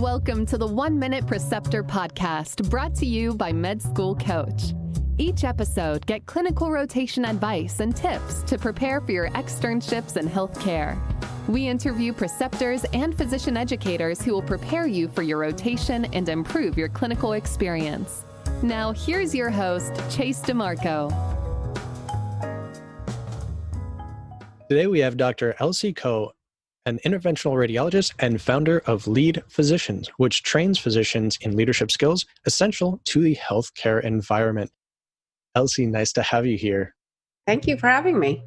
Welcome to the 1 Minute Preceptor podcast, brought to you by Med School Coach. Each episode, get clinical rotation advice and tips to prepare for your externships in healthcare. We interview preceptors and physician educators who will prepare you for your rotation and improve your clinical experience. Now, here's your host, Chase DiMarco. Today we have Dr. Elsie Koh, an interventional radiologist and founder of Lead Physicians, which trains physicians in leadership skills essential to the healthcare environment. Elsie, nice to have you here. Thank you for having me.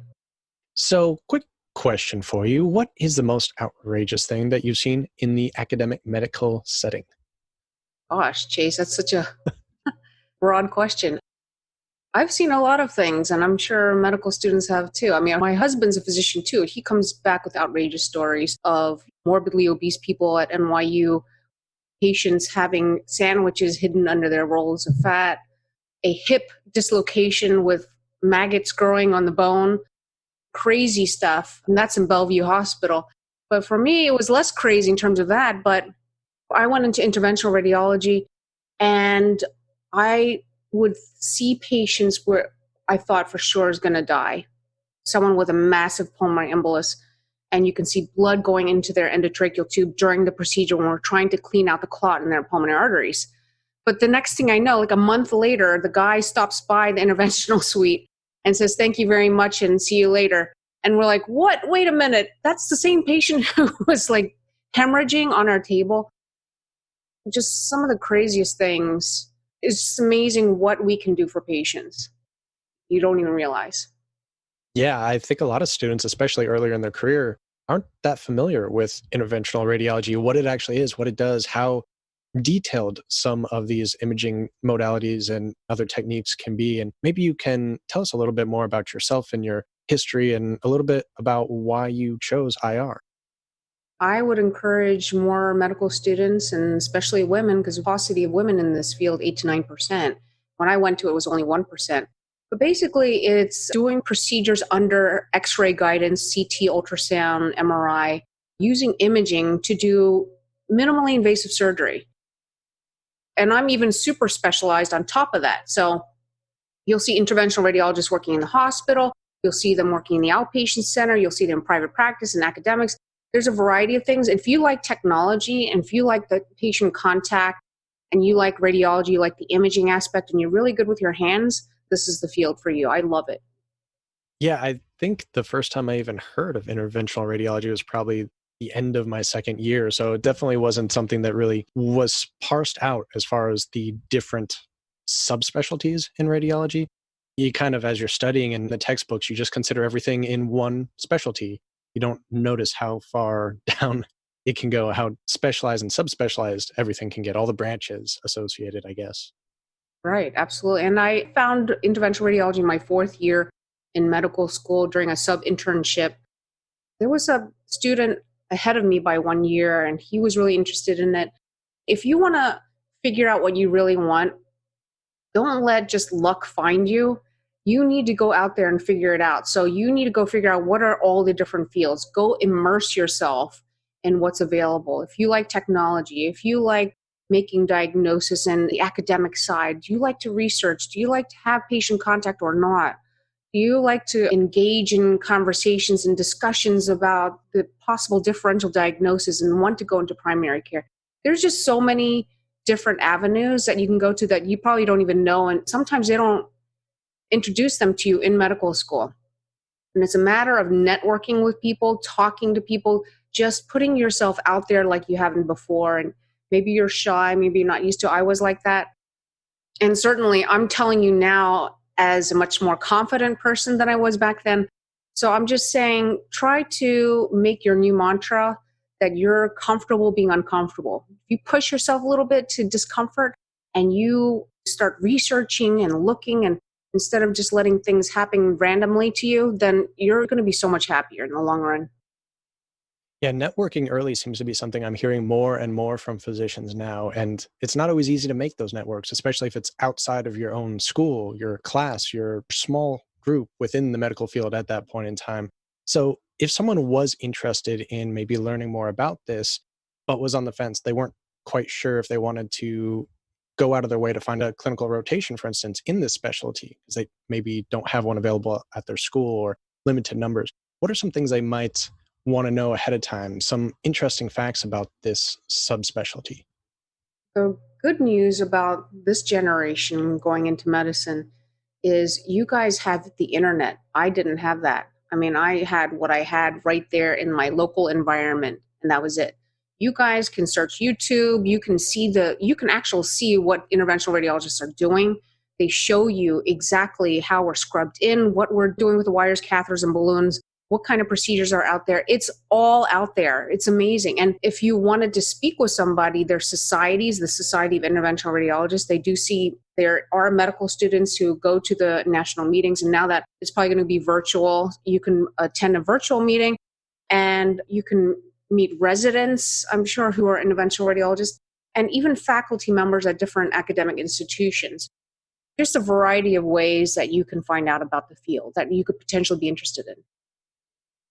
So, quick question for you. What is the most outrageous thing that you've seen in the academic medical setting? Gosh, Chase, that's such a broad question. I've seen a lot of things, and I'm sure medical students have too. I mean, my husband's a physician too. He comes back with outrageous stories of morbidly obese people at NYU, patients having sandwiches hidden under their rolls of fat, a hip dislocation with maggots growing on the bone, crazy stuff. And that's in Bellevue Hospital. But for me, it was less crazy in terms of that. But I went into interventional radiology, and I would see patients where I thought for sure is going to die. Someone with a massive pulmonary embolus, and you can see blood going into their endotracheal tube during the procedure when we're trying to clean out the clot in their pulmonary arteries. But the next thing I know, like a month later, the guy stops by the interventional suite and says, "Thank you very much and see you later." And we're like, what? Wait a minute. That's the same patient who was like hemorrhaging on our table. Just some of the craziest things. It's just amazing what we can do for patients. You don't even realize. Yeah, I think a lot of students, especially earlier in their career, aren't that familiar with interventional radiology, what it actually is, what it does, how detailed some of these imaging modalities and other techniques can be. And maybe you can tell us a little bit more about yourself and your history and a little bit about why you chose IR. I would encourage more medical students, and especially women, because the paucity of women in this field, 8 to 9%. When I went to it was only 1%. But basically, it's doing procedures under X-ray guidance, CT, ultrasound, MRI, using imaging to do minimally invasive surgery. And I'm even super specialized on top of that. So you'll see interventional radiologists working in the hospital. You'll see them working in the outpatient center. You'll see them in private practice and academics. There's a variety of things. If you like technology and if you like the patient contact and you like radiology, you like the imaging aspect, and you're really good with your hands, this is the field for you. I love it. Yeah, I think the first time I even heard of interventional radiology was probably the end of my second year. So it definitely wasn't something that really was parsed out as far as the different subspecialties in radiology. You kind of, as you're studying in the textbooks, you just consider everything in one specialty. You don't notice how far down it can go, how specialized and subspecialized everything can get, all the branches associated, I guess. Right, absolutely. And I found interventional radiology in my fourth year in medical school during a sub-internship. There was a student ahead of me by 1 year, and he was really interested in it. If you want to figure out what you really want, don't let just luck find you. You need to go out there and figure it out. So you need to go figure out what are all the different fields. Go immerse yourself in what's available. If you like technology, if you like making diagnosis and the academic side, do you like to research? Do you like to have patient contact or not? Do you like to engage in conversations and discussions about the possible differential diagnosis and want to go into primary care? There's just so many different avenues that you can go to that you probably don't even know. And sometimes they don't introduce them to you in medical school. And it's a matter of networking with people, talking to people, just putting yourself out there like you haven't before. And maybe you're shy, maybe you're not used to. I was like that. And certainly I'm telling you now as a much more confident person than I was back then. So I'm just saying, try to make your new mantra that you're comfortable being uncomfortable. If you push yourself a little bit to discomfort and you start researching and looking, and instead of just letting things happen randomly to you, then you're going to be so much happier in the long run. Yeah, networking early seems to be something I'm hearing more and more from physicians now. And it's not always easy to make those networks, especially if it's outside of your own school, your class, your small group within the medical field at that point in time. So if someone was interested in maybe learning more about this, but was on the fence, they weren't quite sure if they wanted to go out of their way to find a clinical rotation, for instance, in this specialty, because they maybe don't have one available at their school or limited numbers. What are some things they might want to know ahead of time? Some interesting facts about this subspecialty? The good news about this generation going into medicine is you guys have the internet. I didn't have that. I mean, I had what I had right there in my local environment, and that was it. You guys can search YouTube. You can actually see what interventional radiologists are doing. They show you exactly how we're scrubbed in, what we're doing with the wires, catheters, and balloons, what kind of procedures are out there. It's all out there. It's amazing. And if you wanted to speak with somebody, there's societies, the Society of Interventional Radiologists, they do see there are medical students who go to the national meetings. And now that it's probably going to be virtual, you can attend a virtual meeting and you can meet residents, I'm sure, who are interventional radiologists, and even faculty members at different academic institutions. Just a variety of ways that you can find out about the field that you could potentially be interested in.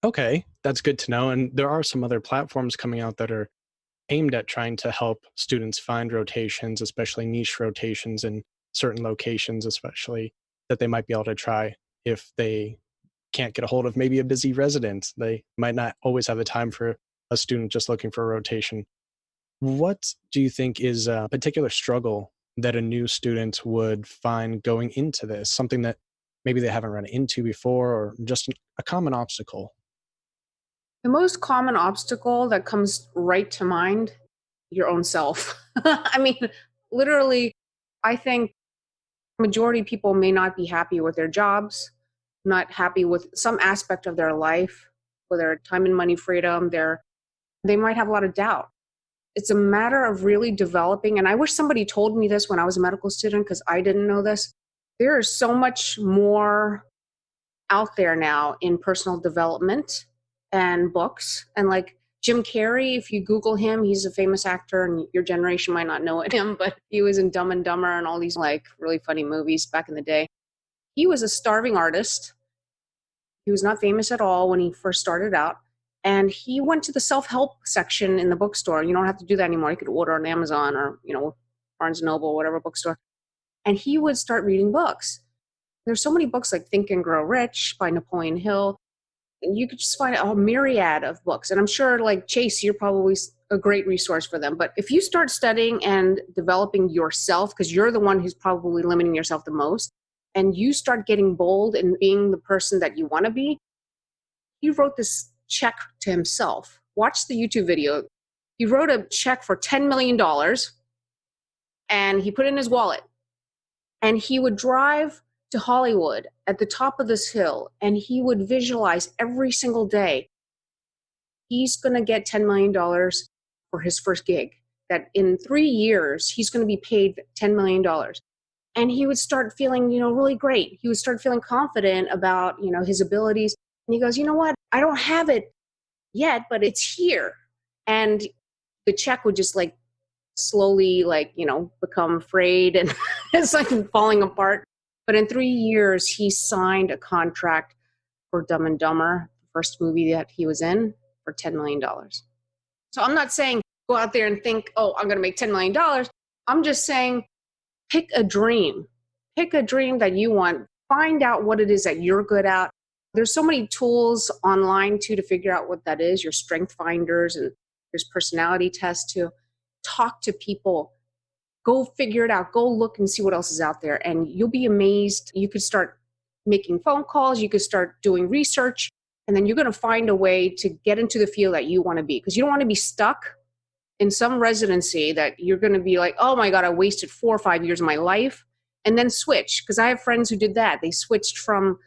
Okay, that's good to know. And there are some other platforms coming out that are aimed at trying to help students find rotations, especially niche rotations in certain locations, especially that they might be able to try if they can't get a hold of maybe a busy resident. They might not always have the time for a student just looking for a rotation. What do you think is a particular struggle that a new student would find going into this? Something that maybe they haven't run into before, or just a common obstacle? The most common obstacle that comes right to mind, your own self. I mean, literally, I think majority of people may not be happy with their jobs, not happy with some aspect of their life, whether time and money freedom, they might have a lot of doubt. It's a matter of really developing, and I wish somebody told me this when I was a medical student because I didn't know this. There is so much more out there now in personal development and books. And like Jim Carrey, if you Google him, he's a famous actor and your generation might not know him, but he was in Dumb and Dumber and all these like really funny movies back in the day. He was a starving artist. He was not famous at all when he first started out. And he went to the self-help section in the bookstore. You don't have to do that anymore. You could order on Amazon or, Barnes and Noble, whatever bookstore. And he would start reading books. There's so many books like Think and Grow Rich by Napoleon Hill. And you could just find a myriad of books. And I'm sure like Chase, you're probably a great resource for them. But if you start studying and developing yourself, because you're the one who's probably limiting yourself the most, and you start getting bold and being the person that you want to be, he wrote this check to himself. Watch the YouTube video. He wrote a check for $10 million and he put it in his wallet. And he would drive to Hollywood at the top of this hill and he would visualize every single day he's going to get $10 million for his first gig, that in 3 years he's going to be paid $10 million. And he would start feeling, really great. He would start feeling confident about, his abilities. And he goes, you know what? I don't have it yet, but it's here. And the check would just like slowly become frayed and it's like falling apart. But in 3 years, he signed a contract for Dumb and Dumber, the first movie that he was in, for $10 million. So I'm not saying go out there and think, oh, I'm going to make $10 million. I'm just saying pick a dream. Pick a dream that you want. Find out what it is that you're good at. There's so many tools online too to figure out what that is, your strength finders, and there's personality tests too. Talk to people. Go figure it out. Go look and see what else is out there. And you'll be amazed. You could start making phone calls. You could start doing research. And then you're going to find a way to get into the field that you want to be. Because you don't want to be stuck in some residency that you're going to be like, oh my God, I wasted 4 or 5 years of my life. And then switch. Because I have friends who did that. They switched from,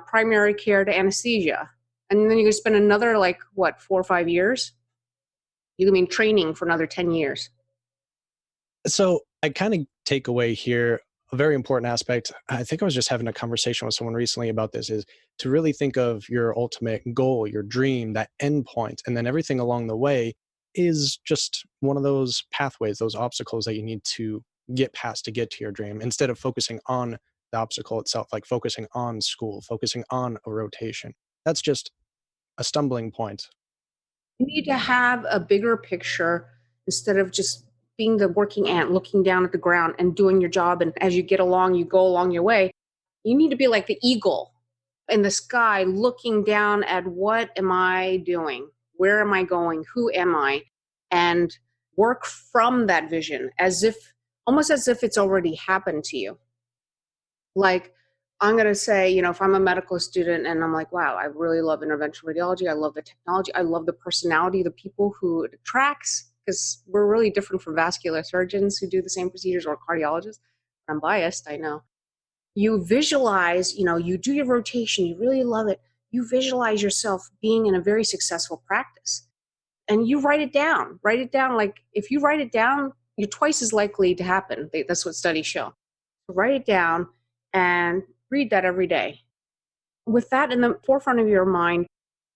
primary care to anesthesia. And then you're going to spend another 4 or 5 years? You're going to be in training for another 10 years. So I kind of take away here a very important aspect. I think I was just having a conversation with someone recently about this, is to really think of your ultimate goal, your dream, that end point, and then everything along the way is just one of those pathways, those obstacles that you need to get past to get to your dream, instead of focusing on the obstacle itself, like focusing on school, focusing on a rotation. That's just a stumbling point. You need to have a bigger picture instead of just being the working ant, looking down at the ground and doing your job. And as you get along, you go along your way. You need to be like the eagle in the sky, looking down at what am I doing? Where am I going? Who am I? And work from that vision almost as if it's already happened to you. Like, I'm going to say, if I'm a medical student and I'm like, wow, I really love interventional radiology. I love the technology. I love the personality of the people who it attracts, because we're really different from vascular surgeons who do the same procedures, or cardiologists. I'm biased, I know. You visualize, you do your rotation, you really love it. You visualize yourself being in a very successful practice, and you write it down. Write it down. Like, if you write it down, you're twice as likely to happen. That's what studies show. Write it down and read that every day. With that in the forefront of your mind,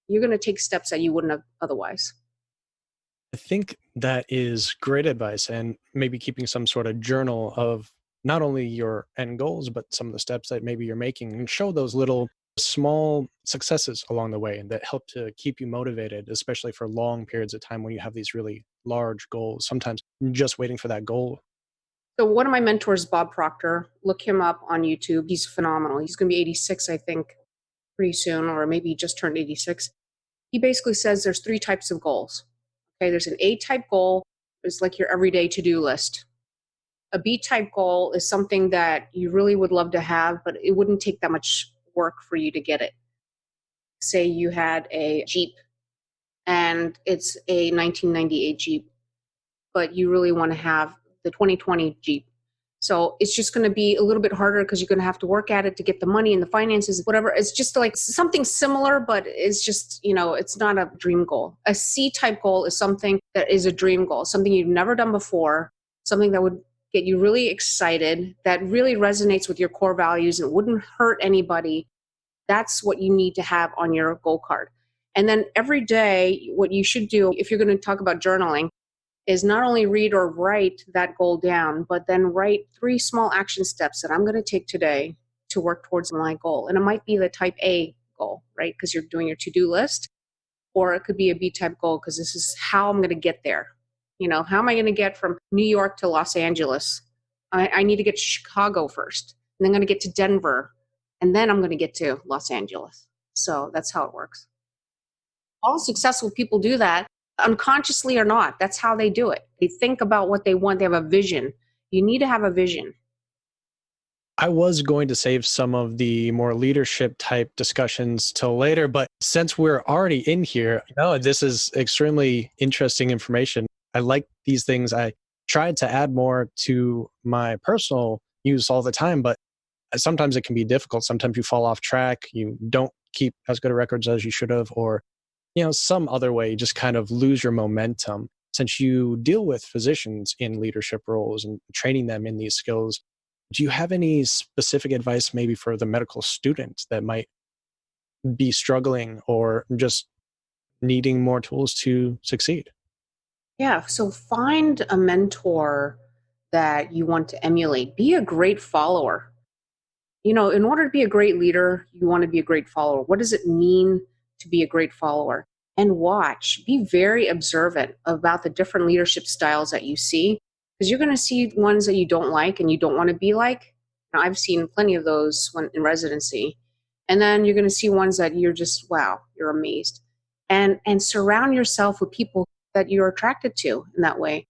you're going to take steps that you wouldn't have otherwise. I think that is great advice, and maybe keeping some sort of journal of not only your end goals, but some of the steps that maybe you're making, and show those little small successes along the way that help to keep you motivated, especially for long periods of time when you have these really large goals. Sometimes just waiting for that goal. So one of my mentors, Bob Proctor, look him up on YouTube. He's phenomenal. He's going to be 86, I think, pretty soon, or maybe he just turned 86. He basically says there's 3 types of goals. Okay, there's an A-type goal. It's like your everyday to-do list. A B-type goal is something that you really would love to have, but it wouldn't take that much work for you to get it. Say you had a Jeep, and it's a 1998 Jeep, but you really want to have the 2020 Jeep. So it's just going to be a little bit harder because you're going to have to work at it to get the money and the finances, whatever. It's just like something similar, but it's just, it's not a dream goal. A C-type goal is something that is a dream goal, something you've never done before, something that would get you really excited, that really resonates with your core values and wouldn't hurt anybody. That's what you need to have on your goal card. And then every day, what you should do, if you're going to talk about journaling, is not only read or write that goal down, but then write 3 small action steps that I'm going to take today to work towards my goal. And it might be the type A goal, right? Because you're doing your to-do list. Or it could be a B-type goal because this is how I'm going to get there. How am I going to get from New York to Los Angeles? I need to get to Chicago first. And then I'm going to get to Denver. And then I'm going to get to Los Angeles. So that's how it works. All successful people do that, unconsciously or not. That's how they do it. They think about what they want. They have a vision. You need to have a vision. I was going to save some of the more leadership type discussions till later, but since we're already in here, this is extremely interesting information. I like these things. I tried to add more to my personal use all the time, but sometimes it can be difficult. Sometimes you fall off track. You don't keep as good of records as you should have, or some other way, you just kind of lose your momentum. Since you deal with physicians in leadership roles and training them in these skills, do you have any specific advice maybe for the medical student that might be struggling or just needing more tools to succeed? Yeah, so find a mentor that you want to emulate. Be a great follower. In order to be a great leader, you want to be a great follower. What does it mean to be a great follower? And watch, be very observant about the different leadership styles that you see, because you're going to see ones that you don't like and you don't want to be like. Now, I've seen plenty of those when in residency. And then you're going to see ones that you're just, wow, you're amazed. And surround yourself with people that you're attracted to in that way.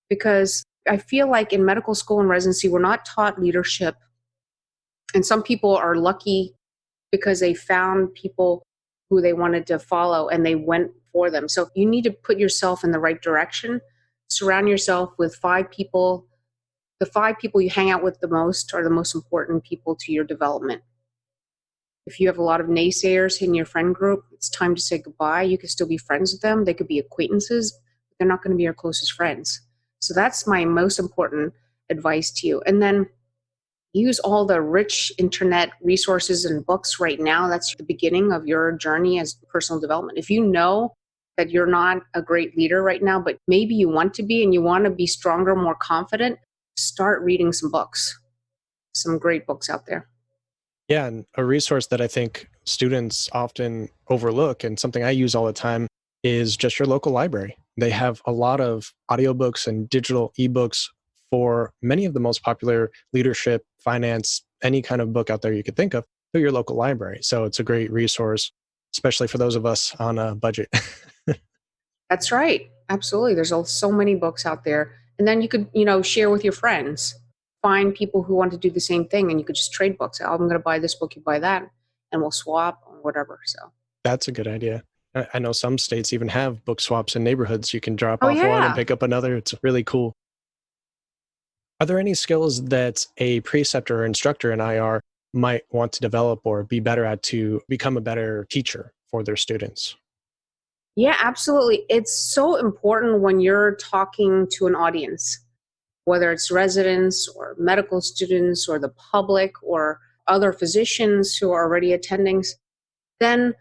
Because I feel like in medical school and residency, we're not taught leadership. And some people are lucky because they found people who they wanted to follow and they went for them. So you need to put yourself in the right direction. Surround yourself with 5 people. The 5 people you hang out with the most are the most important people to your development. If you have a lot of naysayers in your friend group, it's time to say goodbye. You can still be friends with them. They could be acquaintances, but they're not going to be your closest friends. So that's my most important advice to you. And then use all the rich internet resources and books right now. That's the beginning of your journey as personal development. If you know that you're not a great leader right now, but maybe you want to be and you want to be stronger, more confident, start reading some books. Some great books out there. Yeah, and a resource that I think students often overlook and something I use all the time is just your local library. They have a lot of audiobooks and digital ebooks for many of the most popular leadership, finance, any kind of book out there you could think of through your local library. So it's a great resource, especially for those of us on a budget. That's right. Absolutely. There's so many books out there. And then you could, share with your friends. Find people who want to do the same thing, and you could just trade books. Oh, I'm going to buy this book, you buy that, and we'll swap or whatever. So That's a good idea. I know some states even have book swaps in neighborhoods. You can drop oh off one and yeah. pick up another. It's really cool. Are there any skills that a preceptor or instructor in IR might want to develop or be better at to become a better teacher for their students? Yeah, absolutely. It's so important when you're talking to an audience, whether it's residents or medical students or the public or other physicians who are already attending, then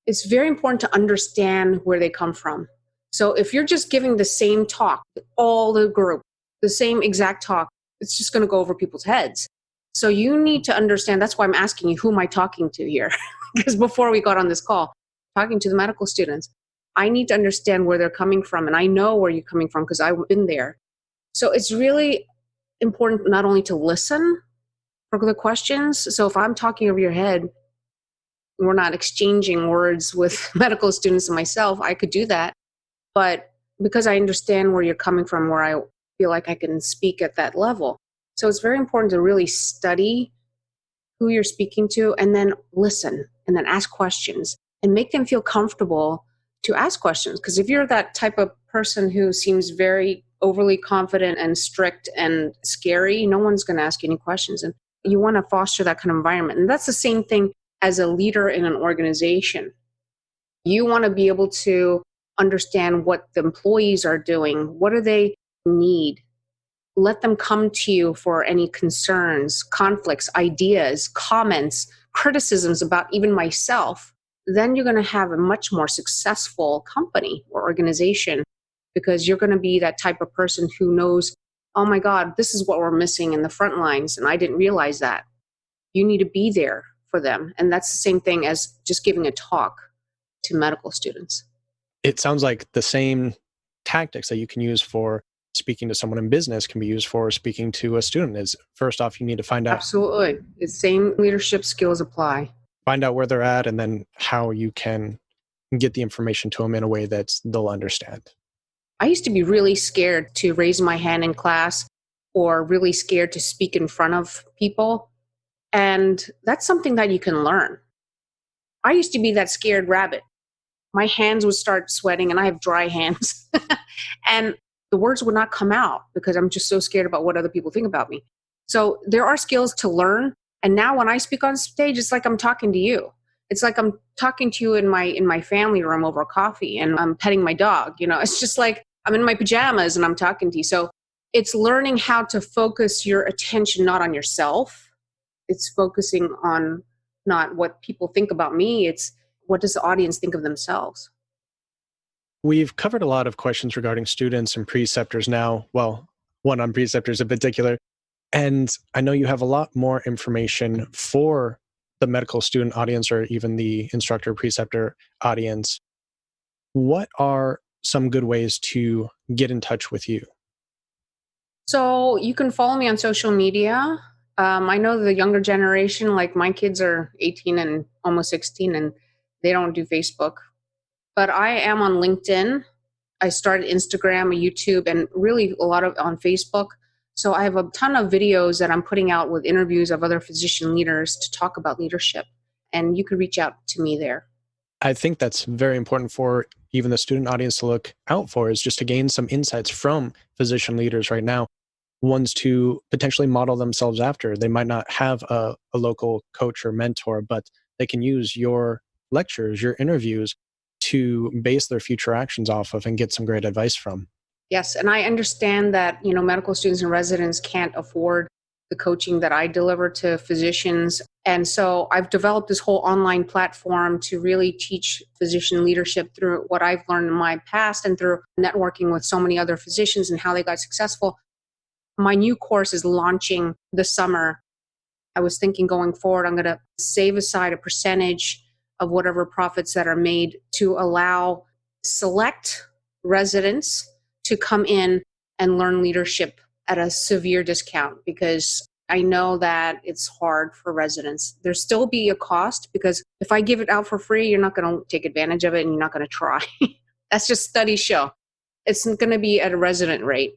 it's very important to understand where they come from. So if you're just giving the same talk to all the group, the same exact talk, it's just going to go over people's heads. So you need to understand. That's why I'm asking you, who am I talking to here? Because before we got on this call, talking to the medical students, I need to understand where they're coming from. And I know where you're coming from because I've been there. So it's really important not only to listen for the questions. So if I'm talking over your head, we're not exchanging words with medical students and myself, I could do that. But because I understand where you're coming from, where I feel like I can speak at that level. So it's very important to really study who you're speaking to and then listen and then ask questions and make them feel comfortable to ask questions. Because if you're that type of person who seems very overly confident and strict and scary, no one's going to ask you any questions. And you want to foster that kind of environment. And that's the same thing as a leader in an organization. You want to be able to understand what the employees are doing. What do they need? Let them come to you for any concerns, conflicts, ideas, comments, criticisms about even myself. Then you're going to have a much more successful company or organization because you're going to be that type of person who knows, oh my God, this is what we're missing in the front lines, and I didn't realize that. You need to be there for them. And that's the same thing as just giving a talk to medical students. It sounds like the same tactics that you can use for speaking to someone in business can be used for speaking to a student. Is first off, you need to find out Absolutely. The same leadership skills apply. where they're at, and then how you can get the information to them in a way that they'll understand. I used to be really scared to raise my hand in class or really scared to speak in front of people. And that's something that you can learn. I used to be that scared rabbit. My hands would start sweating and I have dry hands. And the words would not come out because I'm just so scared about what other people think about me. So there are skills to learn. And now when I speak on stage, it's like I'm talking to you. It's like I'm talking to you in my family room over coffee and I'm petting my dog. It's just like I'm in my pajamas and I'm talking to you. So it's learning how to focus your attention not on yourself. It's focusing on not what people think about me. It's what does the audience think of themselves? We've covered a lot of questions regarding students and preceptors now. Well, one on preceptors in particular. And I know you have a lot more information for the medical student audience or even the instructor preceptor audience. What are some good ways to get in touch with you? So you can follow me on social media. I know the younger generation, like my kids are 18 and almost 16, and they don't do Facebook. But I am on LinkedIn. I started Instagram, YouTube, and really a lot of on Facebook. So I have a ton of videos that I'm putting out with interviews of other physician leaders to talk about leadership. And you can reach out to me there. I think that's very important for even the student audience to look out for, is just to gain some insights from physician leaders right now, ones to potentially model themselves after. They might not have a local coach or mentor, but they can use your lectures, your interviews to base their future actions off of and get some great advice from. Yes, and I understand that, medical students and residents can't afford the coaching that I deliver to physicians. And so I've developed this whole online platform to really teach physician leadership through what I've learned in my past and through networking with so many other physicians and how they got successful. My new course is launching this summer. I was thinking going forward, I'm going to save aside a percentage of whatever profits that are made to allow select residents to come in and learn leadership at a severe discount, because I know that it's hard for residents. There'll still be a cost, because if I give it out for free, you're not going to take advantage of it and you're not going to try. That's just studies show. It's going to be at a resident rate,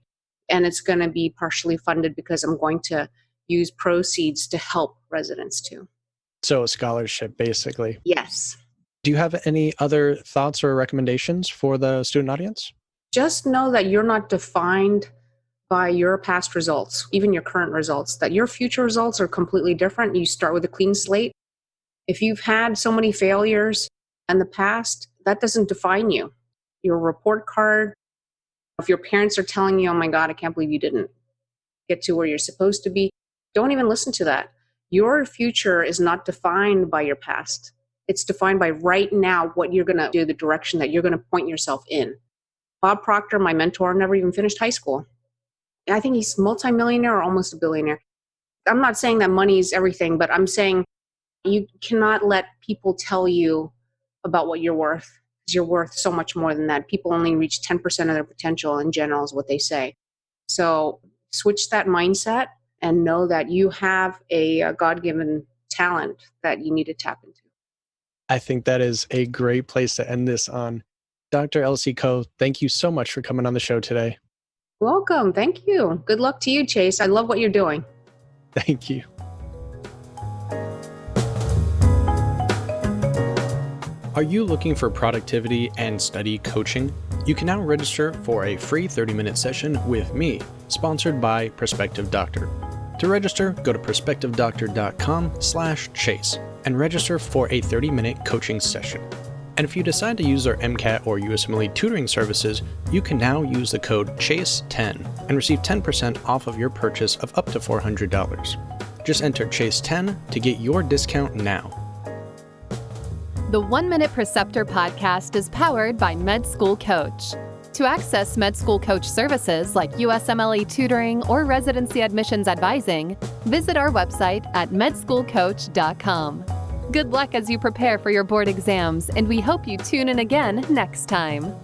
and it's going to be partially funded because I'm going to use proceeds to help residents too. So a scholarship, basically. Yes. Do you have any other thoughts or recommendations for the student audience? Just know that you're not defined by your past results, even your current results, that your future results are completely different. You start with a clean slate. If you've had so many failures in the past, that doesn't define you. Your report card, if your parents are telling you, oh my God, I can't believe you didn't get to where you're supposed to be, don't even listen to that. Your future is not defined by your past. It's defined by right now, what you're going to do, the direction that you're going to point yourself in. Bob Proctor, my mentor, never even finished high school. I think he's multimillionaire or almost a billionaire. I'm not saying that money is everything, but I'm saying you cannot let people tell you about what you're worth, because you're worth so much more than that. People only reach 10% of their potential in general is what they say. So switch that mindset and know that you have a God-given talent that you need to tap into. I think that is a great place to end this on. Dr. Elsie Koh, thank you so much for coming on the show today. Welcome. Thank you. Good luck to you, Chase. I love what you're doing. Thank you. Are you looking for productivity and study coaching? You can now register for a free 30-minute session with me, sponsored by Prospective Doctor. To register, go to prospectivedoctor.com/chase and register for a 30-minute coaching session. And if you decide to use our MCAT or USMLE tutoring services, you can now use the code CHASE10 and receive 10% off of your purchase of up to $400. Just enter CHASE10 to get your discount now. The 1 Minute Preceptor podcast is powered by Med School Coach. To access Med School Coach services like USMLE tutoring or residency admissions advising, visit our website at medschoolcoach.com. Good luck as you prepare for your board exams, and we hope you tune in again next time.